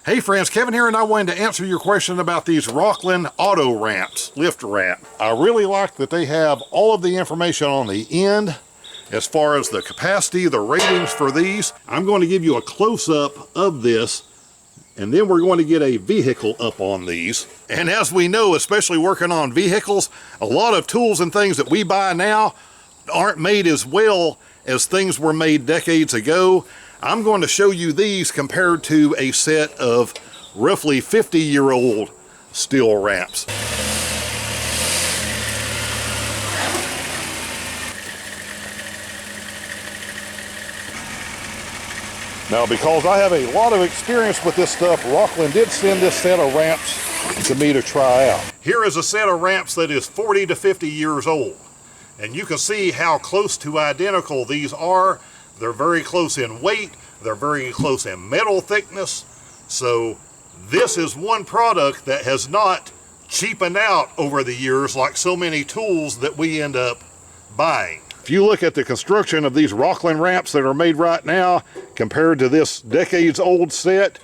Hey friends, Kevin here, and I wanted to answer your question about these Rockland auto ramps, lift ramp. I really like that they have all of the information on the end as far as the capacity, the ratings for these. I'm going to give you a close-up of this, and then we're going to get a vehicle up on these. And as we know, especially working on vehicles, a lot of tools and things that we buy now aren't made as well as things were made decades ago. I'm going to show you these compared to a set of roughly 50-year-old steel ramps. Now, because I have a lot of experience with this stuff, Rockland did send this set of ramps to me to try out. Here is a set of ramps that is 40 to 50 years old. And you can see how close to identical these are. They're very close in weight. They're very close in metal thickness. So this is one product that has not cheapened out over the years like so many tools that we end up buying. If you look at the construction of these Rockland ramps that are made right now compared to this decades old set,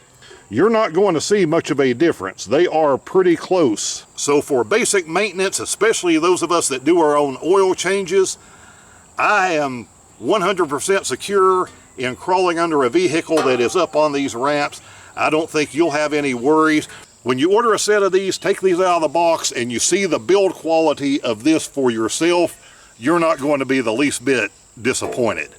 you're not going to see much of a difference. They are pretty close. So for basic maintenance, especially those of us that do our own oil changes, I am 100% secure in crawling under a vehicle that is up on these ramps. I don't think you'll have any worries. When you order a set of these, take these out of the box and you see the build quality of this for yourself, you're not going to be the least bit disappointed.